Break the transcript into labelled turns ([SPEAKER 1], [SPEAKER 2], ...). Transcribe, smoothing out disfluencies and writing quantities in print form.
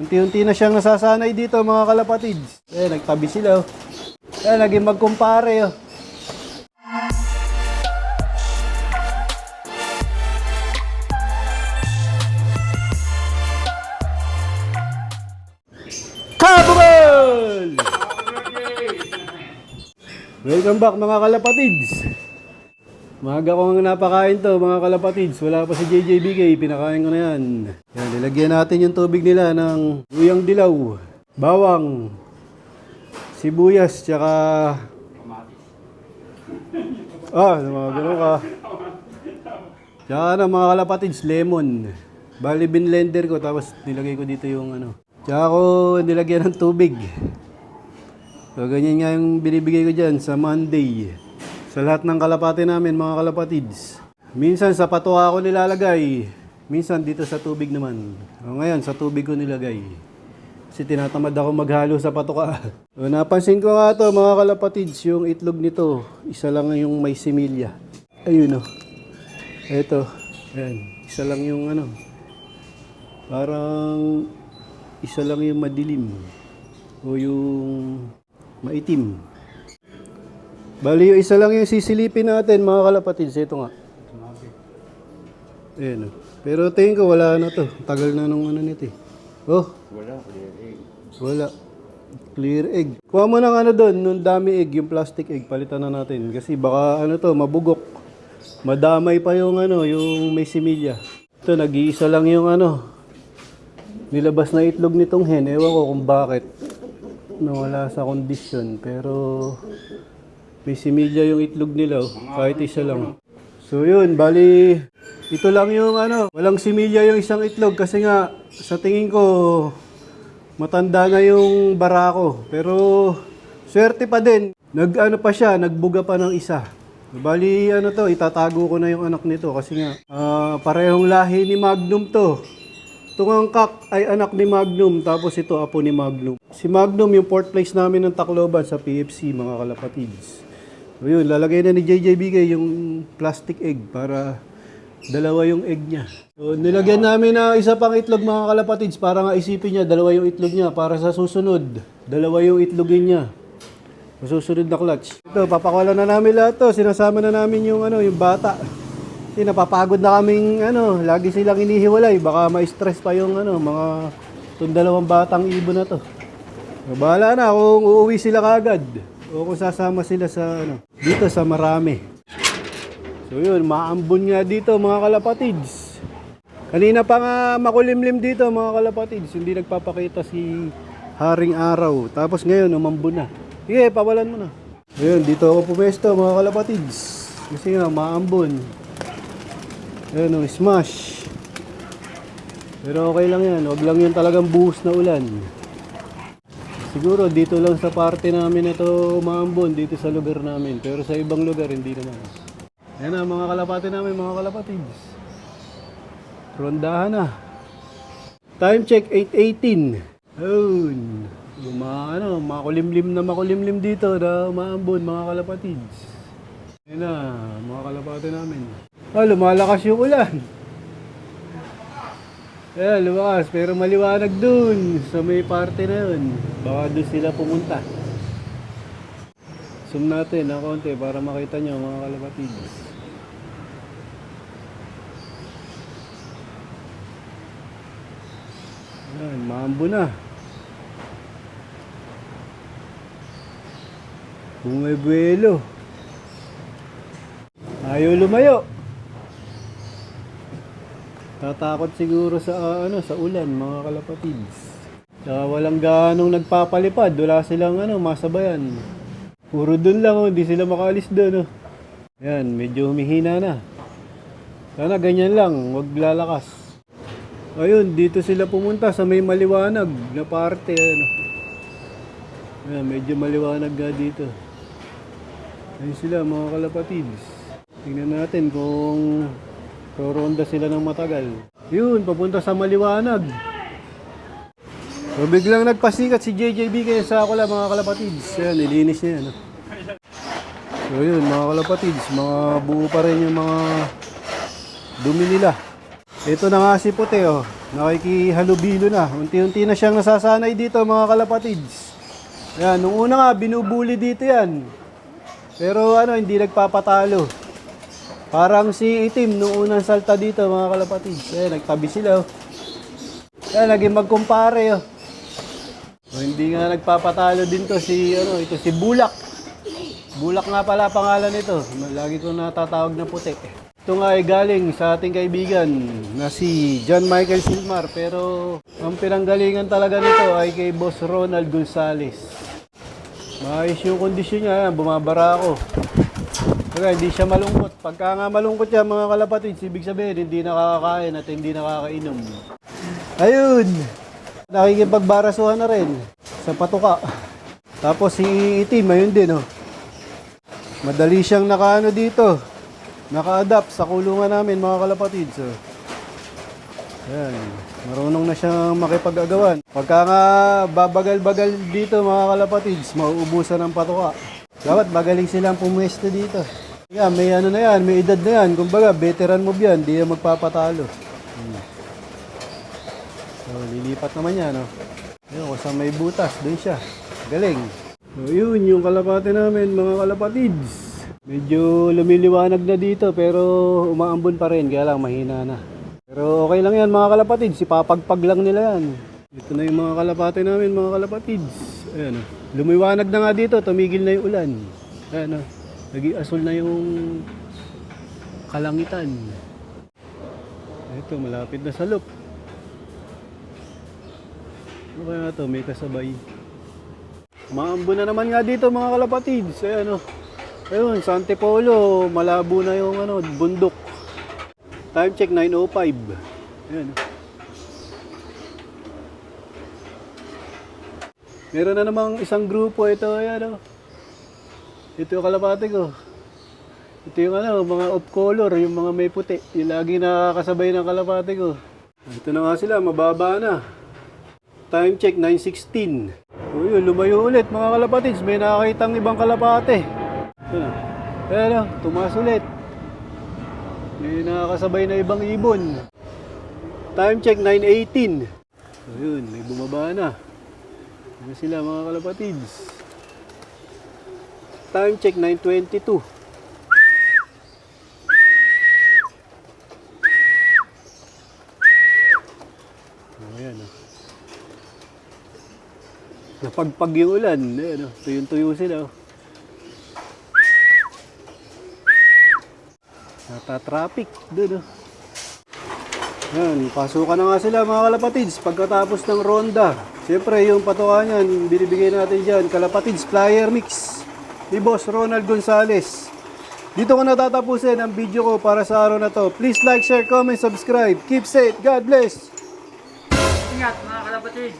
[SPEAKER 1] Unti-unti na siyang nasasanay dito mga kalapatids. Nagtabi sila. Naging magkumpare. Kabul! Welcome back mga kalapatids. Maaga ko nga napakain to mga kalapatids. Wala pa si JJBK, pinakain ko na yan. Yan, nilagyan natin yung tubig nila ng luyang dilaw, bawang, sibuyas, tsaka... mga gano'n ka. Tsaka mga kalapatids, lemon. Bali binlender ko, tapos nilagay ko dito yung ano. Tsaka ko nilagyan ng tubig. So, ganyan nga yung binibigay ko dyan sa Monday. Sa lahat ng kalapati namin, mga kalapatids. Minsan sa patuha ko nilalagay. Minsan dito sa tubig naman. O ngayon, sa tubig ko nilagay. Kasi tinatamad ako maghalo sa patuka. So, napansin ko nga to mga kalapatids, yung itlog nito, isa lang yung may similya. Ayun o. Eto. Ayan. Isa lang yung ano. Parang isa lang yung madilim. O yung maitim. Bali yung isa lang yung sisilipin natin mga kalapatids. Ito nga. Ayan o. Pero tingin ko wala na to. Tagal na nung ano nito eh. Oh.
[SPEAKER 2] Wala, clear egg.
[SPEAKER 1] Wala. Clear egg. Kuha mo ng ano doon, nung dami egg, yung plastic egg, palitan na natin. Kasi baka ano to, mabugok. Madamay pa yung ano, yung may similya. Ito, nag-iisa lang yung ano, nilabas na itlog nitong hen. Ewan ko kung bakit. Nawala sa kondisyon. Pero may similya yung itlog nila, kahit isa lang. So yun, bali, ito lang yung ano, walang similya yung isang itlog kasi nga, sa tingin ko, matanda na yung barako. Pero, swerte pa din. Nag-ano pa siya, nagbuga pa ng isa. Bali, ano to, itatago ko na yung anak nito kasi nga, parehong lahi ni Magnum to. Itong angkak ay anak ni Magnum, tapos ito apo ni Magnum. Si Magnum, yung fourth place namin ng Tacloban sa PFC, mga kalapatids. So yun, lalagay na ni JJBK yung plastic egg para dalawa yung egg niya. So nilagyan namin na isa pang itlog mga kalapatids para nga isipin niya, dalawa yung itlog niya. Para sa susunod, dalawa yung itlogin niya. Sa susunod na clutch. Ito, papakawalan na namin lahat to. Sinasama na namin yung, ano, yung bata. Kasi napapagod na kaming ano, lagi silang inihiwalay. Baka ma-stress pa yung ano, mga itong dalawang batang ibon na to. So, bahala na kung uuwi sila kagad. O kung sasama sila sa ano, dito sa marami. So yun, maambon nga dito mga kalapatids. Kanina pa nga makulimlim dito mga kalapatids. Hindi nagpapakita si Haring Araw. Tapos ngayon, umambon na. Sige, pawalan mo na. Ayun, dito ako pumesto mga kalapatids. Kasi nga, maambon. Ayun, smash. Pero okay lang yan. Huwag lang yun talagang buhos na ulan. Siguro dito lang sa parte namin ito maambon, dito sa lugar namin. Pero sa ibang lugar, hindi naman. Ayan na mga kalapati namin, mga kalapatids. Rondahan na. Time check, 8:18. Ayun. Makulimlim dito na maambon, mga kalapatids. Ayan na, mga kalapati namin. Lumalakas yung ulan. Ayan, lumakas. Pero maliwanag dun sa may parte na yun. Baka dun sila pumunta. Zoom natin ng konti para makita nyo mga kalapatids. Ayan, maambo na. Bumebuelo. Ayaw lumayo. Tatakot siguro sa sa ulan mga kalapatids. Walang ganong nagpapalipad, wala silang masabayan. Puro dun lang hindi sila makaalis doon. Ayan, medyo humihina na. Sana ganyan lang, wag lalakas. Ayun, dito sila pumunta sa may maliwanag na parte. Ayan, medyo maliwanag nga dito. Ayun sila mga kalapatids. Tingnan natin kung roronda sila ng matagal. Yun, papunta sa maliwanag. So biglang nagpasikat si JJBK sa Akula mga kalapatids. Ayan, nilinis niya yan. So yun mga kalapatids, mga buo pa rin yung mga dumi nila. Ito na nga si puti, oh. Nakikihalubilo na. Unti-unti na siyang nasasanay dito, mga kalapatids. Ayan, nung una nga, binubuli dito yan. Pero ano, hindi nagpapatalo. Parang si Itim, nung unang salta dito, mga kalapatids. Ayan, nagtabi sila, oh. Ayan, naging magkumpare, oh. So, hindi nga nagpapatalo din to si, ano, ito si Bulak. Bulak nga pala pangalan nito. Lagi ko natatawag na puti. Ito nga ay galing sa ating kaibigan na si John Michael Silmar, pero ang pinanggalingan talaga nito ay kay Boss Ronald Gonzales. Maayos yung kondisyon niya, bumabara ako. Kaya hindi siya malungkot. Pagka nga malungkot siya mga kalapatids, ibig sabihin hindi nakakakain at hindi nakakainom. Ayun! Nakikipagbarasuhan na rin sa patuka. Tapos si Itim, ayun din, oh. Madali siyang nakaano dito. Naka-adapt sa kulungan namin mga kalapatids. So. Ayan. Marunong na siyang makipag-agawan. Pagka nga babagal-bagal dito mga kalapatids, mauubusan ng patuka. Dapat magaling silang pumuesto dito. Yan, may ano na yan, may edad na yan. Kumbaga, veteran move yan, di yan magpapatalo. So, lilipat naman yan. Oh. Ayun, kung saan may butas, doon siya. Galing. So, yun, yung kalapate namin mga kalapatids. Medyo lumiliwanag na dito pero umaambon pa rin, kaya lang mahina na. Pero okay lang yan mga kalapatids, ipapagpag lang nila yan. Ito na yung mga kalapate namin mga kalapatids. Ayan o, lumiwanag na nga dito, tumigil na yung ulan. Ayan o, nag-i-asol na yung kalangitan. Ito, malapit na sa loop. Ano kaya ito, may kasabay. Umaambon na naman nga dito mga kalapatids. Ayan o. Ayun, sa Antipolo, malabo na yung ano, bundok. Time check 9:05. Ayan. Meron na namang isang grupo ito, ayan. Ito yung kalapate ko. Ito yung ano, mga off color, yung mga may puti. Yung lagi nakakasabay ng kalapate ko. Ito na nga sila, mababa na. Time check 9:16. O yun, lumayo ulit mga kalapatids. May nakakitang ibang kalapate. Ayan o, tumaas ulit. May nakakasabay na ibang ibon. Time check 9:18. So yun, may bumaba na. Ano sila mga kalapatids? Time check 9:22. Ayan o. Napagpag yung ulan. Ayan o, tuyong-tuyo sila o. Nata-traffic doon, oh. Yan, pasukan na nga sila mga kalapatids pagkatapos ng ronda. Siyempre, yung patuka niyan, binibigay natin dyan, kalapatids flyer mix ni Boss Ronald Gonzales. Dito ko natatapusin ang video ko para sa araw na to. Please like, share, comment, subscribe. Keep safe. God bless.
[SPEAKER 2] Ingat mga kalapatid.